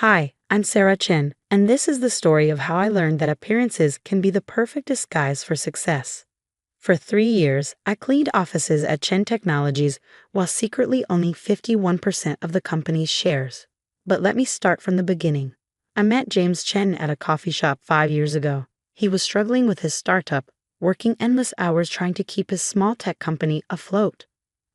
Hi, I'm Sarah Chen, and this is the story of how I learned that appearances can be the perfect disguise for success. For 3 years, I cleaned offices at Chen Technologies while secretly owning 51% of the company's shares. But let me start from the beginning. I met James Chen at a coffee shop 5 years ago. He was struggling with his startup, working endless hours trying to keep his small tech company afloat.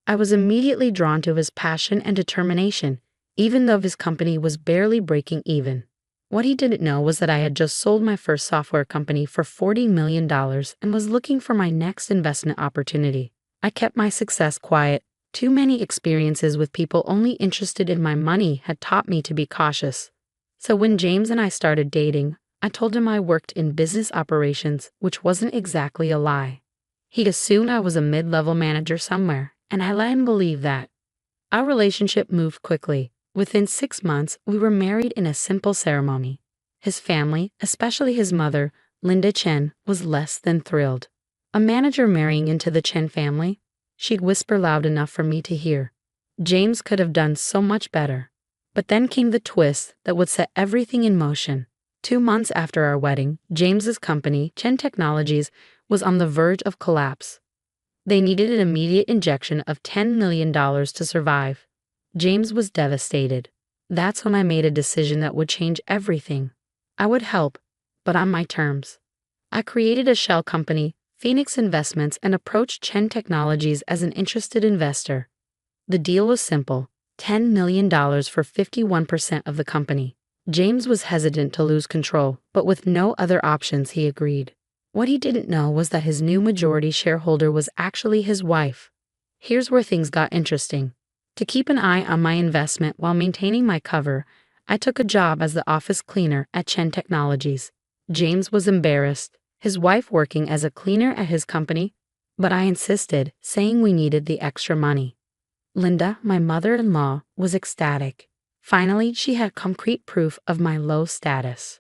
I was immediately drawn to his passion and determination, even though his company was barely breaking even. What he didn't know was that I had just sold my first software company for $40 million and was looking for my next investment opportunity. I kept my success quiet. Too many experiences with people only interested in my money had taught me to be cautious. So when James and I started dating, I told him I worked in business operations, which wasn't exactly a lie. He assumed I was a mid-level manager somewhere, and I let him believe that. Our relationship moved quickly. Within 6 months, we were married in a simple ceremony. His family, especially his mother, Linda Chen, was less than thrilled. A manager marrying into the Chen family? She'd whisper loud enough for me to hear. James could have done so much better. But then came the twist that would set everything in motion. 2 months after our wedding, James's company, Chen Technologies, was on the verge of collapse. They needed an immediate injection of $10 million to survive. James was devastated. That's when I made a decision that would change everything. I would help, but on my terms. I created a shell company, Phoenix Investments, and approached Chen Technologies as an interested investor. The deal was simple: $10 million for 51% of the company. James was hesitant to lose control, but with no other options, he agreed. What he didn't know was that his new majority shareholder was actually his wife. Here's where things got interesting. To keep an eye on my investment while maintaining my cover, I took a job as the office cleaner at Chen Technologies. James was embarrassed, his wife working as a cleaner at his company, but I insisted, saying we needed the extra money. Linda, my mother-in-law, was ecstatic. Finally, she had concrete proof of my low status.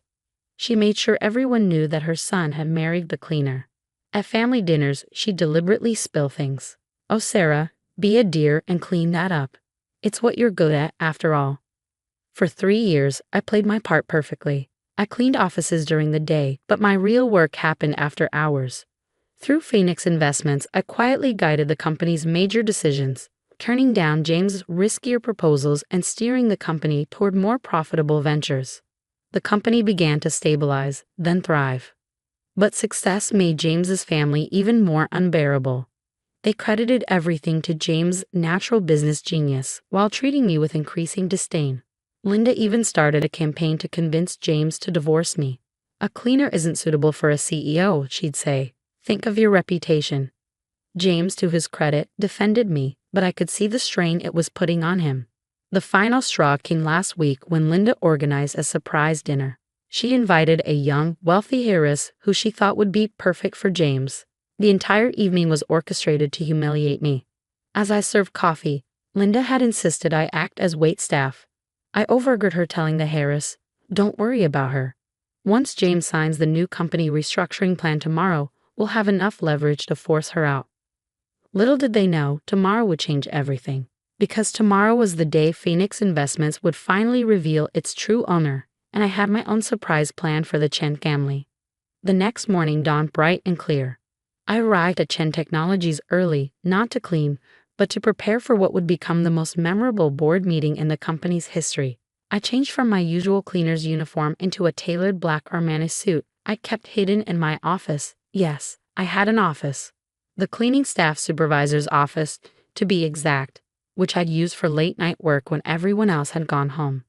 She made sure everyone knew that her son had married the cleaner. At family dinners, she'd deliberately spill things. "Oh, Sarah, be a dear and clean that up. It's what you're good at, after all." For 3 years, I played my part perfectly. I cleaned offices during the day, but my real work happened after hours. Through Phoenix Investments, I quietly guided the company's major decisions, turning down James' riskier proposals and steering the company toward more profitable ventures. The company began to stabilize, then thrive. But success made James's family even more unbearable. They credited everything to James' natural business genius, while treating me with increasing disdain. Linda even started a campaign to convince James to divorce me. "A cleaner isn't suitable for a CEO," she'd say. "Think of your reputation." James, to his credit, defended me, but I could see the strain it was putting on him. The final straw came last week when Linda organized a surprise dinner. She invited a young, wealthy heiress who she thought would be perfect for James. The entire evening was orchestrated to humiliate me. As I served coffee, Linda had insisted I act as waitstaff. I overheard her telling the heiress, "Don't worry about her. Once James signs the new company restructuring plan tomorrow, we'll have enough leverage to force her out." Little did they know, tomorrow would change everything. Because tomorrow was the day Phoenix Investments would finally reveal its true owner, and I had my own surprise planned for the Chen family. The next morning dawned bright and clear. I arrived at Chen Technologies early, not to clean, but to prepare for what would become the most memorable board meeting in the company's history. I changed from my usual cleaner's uniform into a tailored black Armani suit I kept hidden in my office. Yes, I had an office. The cleaning staff supervisor's office, to be exact, which I'd used for late-night work when everyone else had gone home.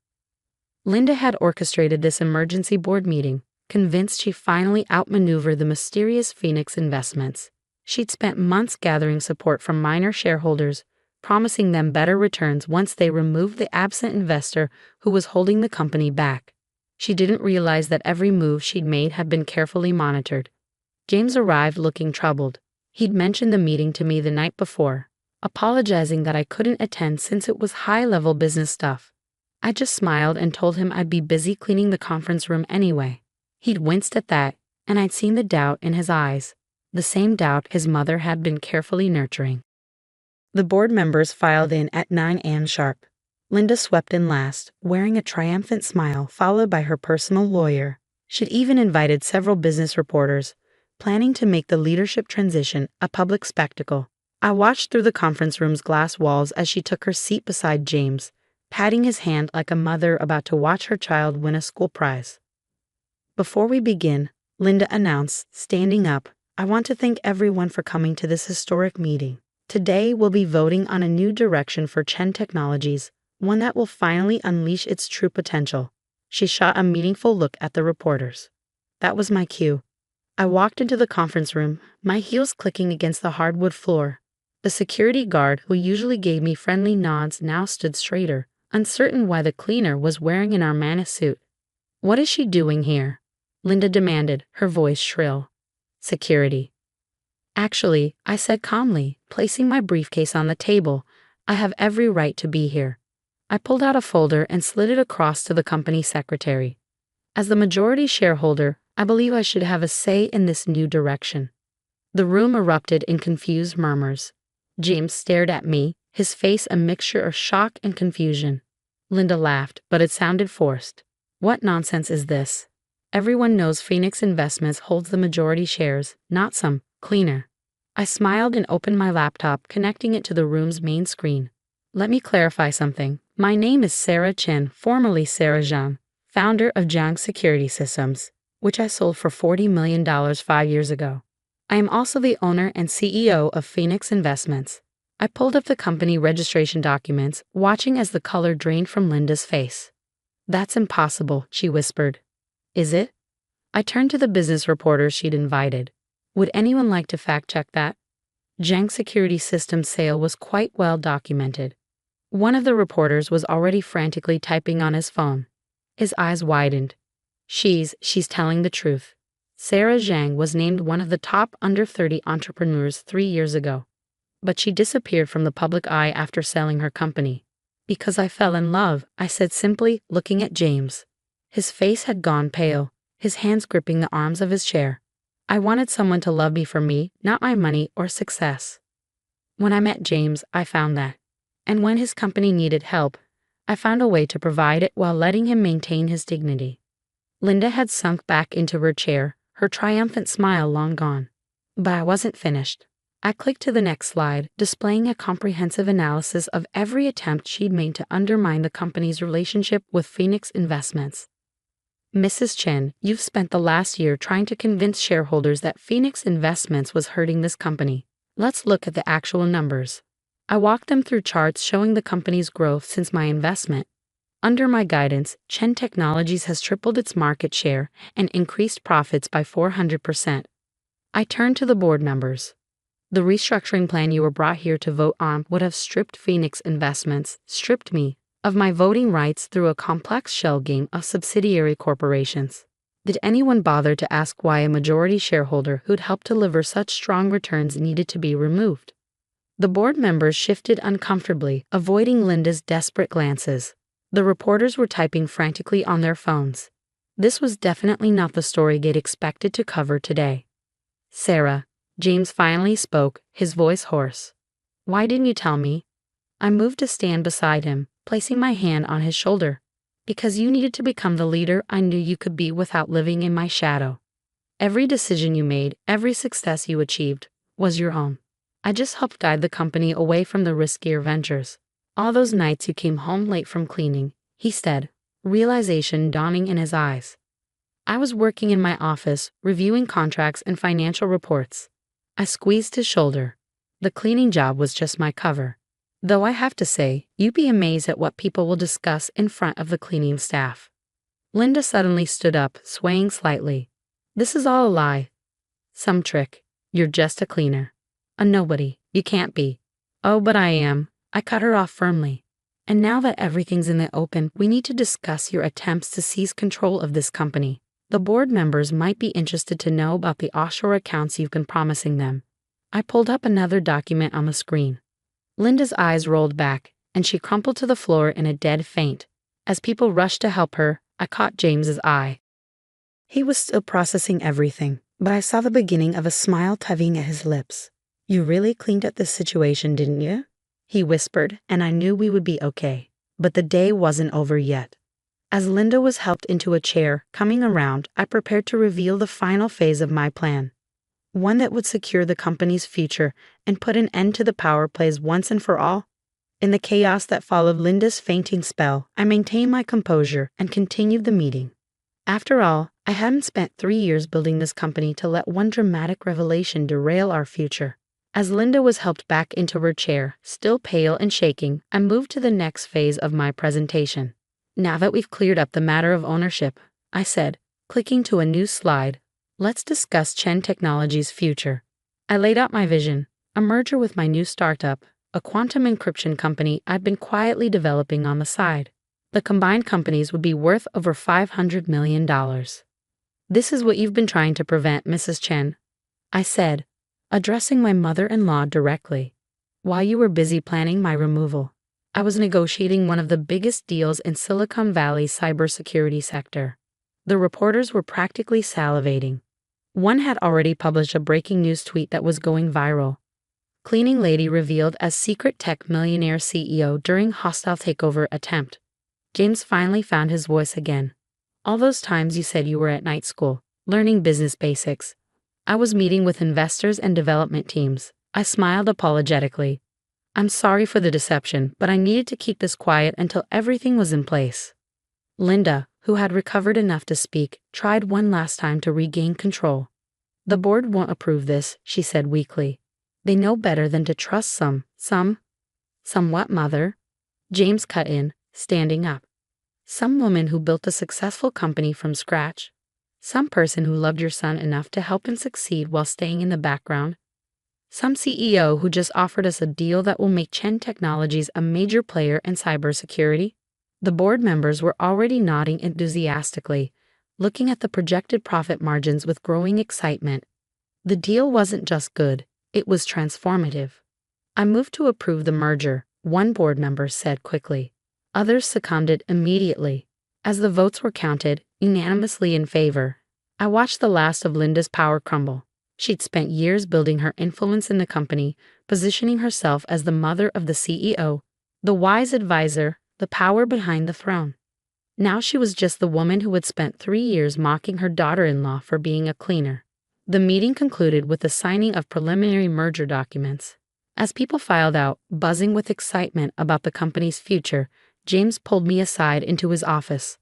Linda had orchestrated this emergency board meeting, convinced she finally outmaneuvered the mysterious Phoenix Investments. She'd spent months gathering support from minor shareholders, promising them better returns once they removed the absent investor who was holding the company back. She didn't realize that every move she'd made had been carefully monitored. James arrived looking troubled. He'd mentioned the meeting to me the night before, apologizing that I couldn't attend since it was high-level business stuff. I just smiled and told him I'd be busy cleaning the conference room anyway. He'd winced at that, and I'd seen the doubt in his eyes, the same doubt his mother had been carefully nurturing. The board members filed in at 9 a.m. sharp. Linda swept in last, wearing a triumphant smile followed by her personal lawyer. She'd even invited several business reporters, planning to make the leadership transition a public spectacle. I watched through the conference room's glass walls as she took her seat beside James, patting his hand like a mother about to watch her child win a school prize. "Before we begin," Linda announced, standing up, "I want to thank everyone for coming to this historic meeting. Today we'll be voting on a new direction for Chen Technologies, one that will finally unleash its true potential." She shot a meaningful look at the reporters. That was my cue. I walked into the conference room, my heels clicking against the hardwood floor. The security guard, who usually gave me friendly nods, now stood straighter, uncertain why the cleaner was wearing an Armani suit. "What is she doing here?" Linda demanded, her voice shrill. "Security." "Actually," I said calmly, placing my briefcase on the table, "I have every right to be here." I pulled out a folder and slid it across to the company secretary. "As the majority shareholder, I believe I should have a say in this new direction." The room erupted in confused murmurs. James stared at me, his face a mixture of shock and confusion. Linda laughed, but it sounded forced. "What nonsense is this? Everyone knows Phoenix Investments holds the majority shares, not some cleaner." I smiled and opened my laptop, connecting it to the room's main screen. "Let me clarify something. My name is Sarah Chen, formerly Sarah Zhang, founder of Zhang Security Systems, which I sold for $40 million 5 years ago. I am also the owner and CEO of Phoenix Investments." I pulled up the company registration documents, watching as the color drained from Linda's face. "That's impossible," she whispered. "Is it?" I turned to the business reporters she'd invited. Would anyone like to fact-check that? Zhang Security Systems sale was quite well documented. One of the reporters was already frantically typing on his phone. His eyes widened. She's telling the truth. Sarah Zhang was named one of the top under 30 entrepreneurs 3 years ago. But she disappeared from the public eye after selling her company. "Because I fell in love," I said simply, looking at James. His face had gone pale, his hands gripping the arms of his chair. "I wanted someone to love me for me, not my money or success." When I met James, I found that. And when his company needed help, I found a way to provide it while letting him maintain his dignity. Linda had sunk back into her chair, her triumphant smile long gone. But I wasn't finished. I clicked to the next slide, displaying a comprehensive analysis of every attempt she'd made to undermine the company's relationship with Phoenix Investments. "Mrs. Chen, you've spent the last year trying to convince shareholders that Phoenix Investments was hurting this company. Let's look at the actual numbers." I walked them through charts showing the company's growth since my investment. Under my guidance, Chen Technologies has tripled its market share and increased profits by 400%. I turned to the board members. "The restructuring plan you were brought here to vote on would have stripped Phoenix Investments, stripped me, of my voting rights through a complex shell game of subsidiary corporations. Did anyone bother to ask why a majority shareholder who'd helped deliver such strong returns needed to be removed?" The board members shifted uncomfortably, avoiding Linda's desperate glances. The reporters were typing frantically on their phones. This was definitely not the story they'd expected to cover today. "Sarah," James finally spoke, his voice hoarse. "Why didn't you tell me?" I moved to stand beside him, placing my hand on his shoulder. "Because you needed to become the leader I knew you could be without living in my shadow. Every decision you made, every success you achieved, was your own. I just helped guide the company away from the riskier ventures. All those nights you came home late from cleaning," he said, realization dawning in his eyes. "I was working in my office, reviewing contracts and financial reports." I squeezed his shoulder. "The cleaning job was just my cover. Though I have to say, you'd be amazed at what people will discuss in front of the cleaning staff." Linda suddenly stood up, swaying slightly. "This is all a lie. Some trick. You're just a cleaner. A nobody. You can't be." "Oh, but I am." I cut her off firmly. "And now that everything's in the open, we need to discuss your attempts to seize control of this company. The board members might be interested to know about the offshore accounts you've been promising them." I pulled up another document on the screen. Linda's eyes rolled back, and she crumpled to the floor in a dead faint. As people rushed to help her, I caught James's eye. He was still processing everything, but I saw the beginning of a smile tugging at his lips. "You really cleaned up this situation, didn't you?" he whispered, and I knew we would be okay. But the day wasn't over yet. As Linda was helped into a chair, coming around, I prepared to reveal the final phase of my plan. One that would secure the company's future and put an end to the power plays once and for all. In the chaos that followed Linda's fainting spell, I maintained my composure and continued the meeting. After all, I hadn't spent 3 years building this company to let one dramatic revelation derail our future. As Linda was helped back into her chair, still pale and shaking, I moved to the next phase of my presentation. Now that we've cleared up the matter of ownership, I said, clicking to a new slide, let's discuss Chen Technologies' future. I laid out my vision, a merger with my new startup, a quantum encryption company I'd been quietly developing on the side. The combined companies would be worth over $500 million. This is what you've been trying to prevent, Mrs. Chen, I said, addressing my mother-in-law directly. While you were busy planning my removal, I was negotiating one of the biggest deals in Silicon Valley's cybersecurity sector. The reporters were practically salivating. One had already published a breaking news tweet that was going viral. Cleaning lady revealed as secret tech millionaire CEO during hostile takeover attempt. James finally found his voice again. All those times you said you were at night school, learning business basics. I was meeting with investors and development teams. I smiled apologetically. I'm sorry for the deception, but I needed to keep this quiet until everything was in place. Linda, who had recovered enough to speak, tried one last time to regain control. The board won't approve this, she said weakly. They know better than to trust some what, mother? James cut in, standing up. Some woman who built a successful company from scratch. Some person who loved your son enough to help him succeed while staying in the background. Some CEO who just offered us a deal that will make Chen Technologies a major player in cybersecurity. The board members were already nodding enthusiastically, looking at the projected profit margins with growing excitement. The deal wasn't just good, it was transformative. I moved to approve the merger, one board member said quickly. Others seconded immediately. As the votes were counted, unanimously in favor, I watched the last of Linda's power crumble. She'd spent years building her influence in the company, positioning herself as the mother of the CEO, the wise advisor, the power behind the throne. Now she was just the woman who had spent 3 years mocking her daughter-in-law for being a cleaner. The meeting concluded with the signing of preliminary merger documents. As people filed out, buzzing with excitement about the company's future, James pulled me aside into his office.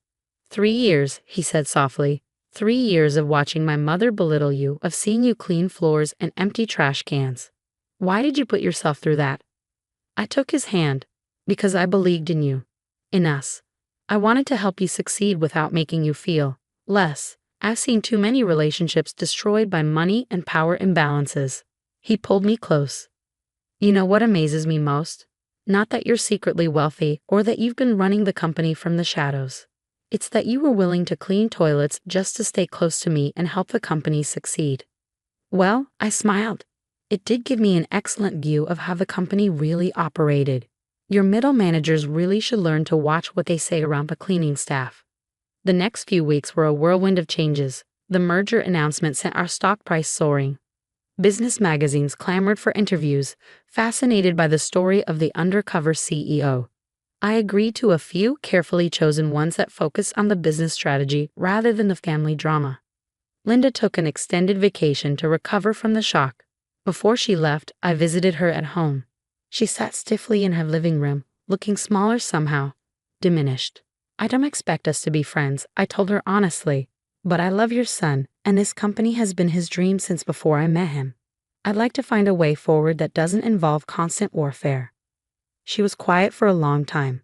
3 years, he said softly. 3 years of watching my mother belittle you, of seeing you clean floors and empty trash cans. Why did you put yourself through that? I took his hand, because I believed in you. In us. I wanted to help you succeed without making you feel less. I've seen too many relationships destroyed by money and power imbalances. He pulled me close. You know what amazes me most? Not that you're secretly wealthy or that you've been running the company from the shadows. It's that you were willing to clean toilets just to stay close to me and help the company succeed. Well, I smiled. It did give me an excellent view of how the company really operated. Your middle managers really should learn to watch what they say around the cleaning staff. The next few weeks were a whirlwind of changes. The merger announcement sent our stock price soaring. Business magazines clamored for interviews, fascinated by the story of the undercover CEO. I agreed to a few carefully chosen ones that focused on the business strategy rather than the family drama. Linda took an extended vacation to recover from the shock. Before she left, I visited her at home. She sat stiffly in her living room, looking smaller somehow, diminished. I don't expect us to be friends, I told her honestly, but I love your son, and this company has been his dream since before I met him. I'd like to find a way forward that doesn't involve constant warfare. She was quiet for a long time.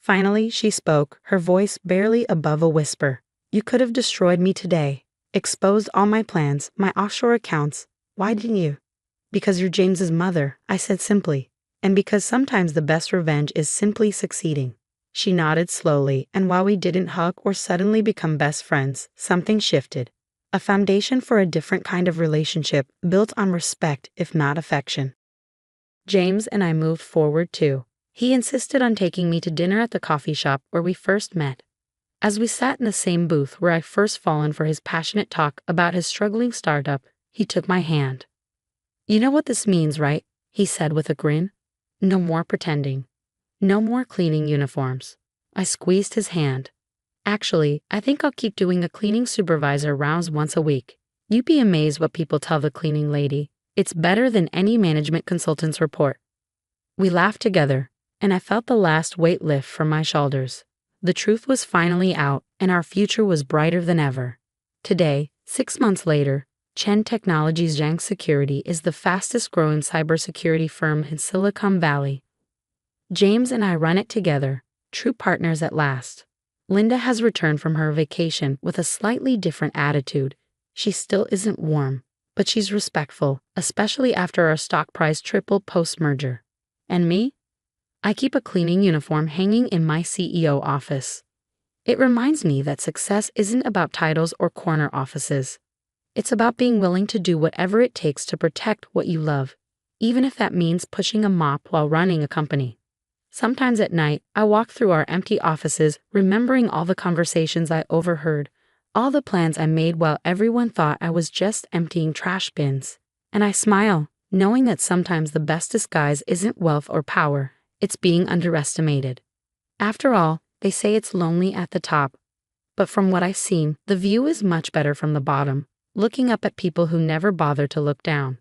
Finally, she spoke, her voice barely above a whisper. You could have destroyed me today, exposed all my plans, my offshore accounts. Why didn't you? Because you're James's mother, I said simply, and because sometimes the best revenge is simply succeeding. She nodded slowly, and while we didn't hug or suddenly become best friends, something shifted. A foundation for a different kind of relationship built on respect, if not affection. James and I moved forward too. He insisted on taking me to dinner at the coffee shop where we first met. As we sat in the same booth where I first fallen for his passionate talk about his struggling startup, he took my hand. You know what this means, right? He said with a grin. No more pretending. No more cleaning uniforms. I squeezed his hand. Actually, I think I'll keep doing a cleaning supervisor rounds once a week. You'd be amazed what people tell the cleaning lady. It's better than any management consultant's report. We laughed together, and I felt the last weight lift from my shoulders. The truth was finally out, and our future was brighter than ever. Today, 6 months later, Chen Technologies Zhang Security is the fastest growing cybersecurity firm in Silicon Valley. James and I run it together, true partners at last. Linda has returned from her vacation with a slightly different attitude. She still isn't warm, but she's respectful, especially after our stock price tripled post-merger. And me? I keep a cleaning uniform hanging in my CEO office. It reminds me that success isn't about titles or corner offices. It's about being willing to do whatever it takes to protect what you love, even if that means pushing a mop while running a company. Sometimes at night, I walk through our empty offices, remembering all the conversations I overheard, all the plans I made while everyone thought I was just emptying trash bins. And I smile, knowing that sometimes the best disguise isn't wealth or power, it's being underestimated. After all, they say it's lonely at the top. But from what I've seen, the view is much better from the bottom, looking up at people who never bother to look down.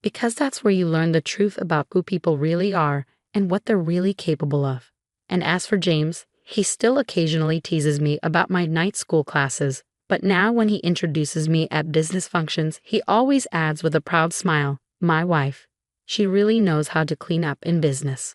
Because that's where you learn the truth about who people really are and what they're really capable of. And as for James, he still occasionally teases me about my night school classes, but now when he introduces me at business functions, he always adds with a proud smile, "My wife. She really knows how to clean up in business."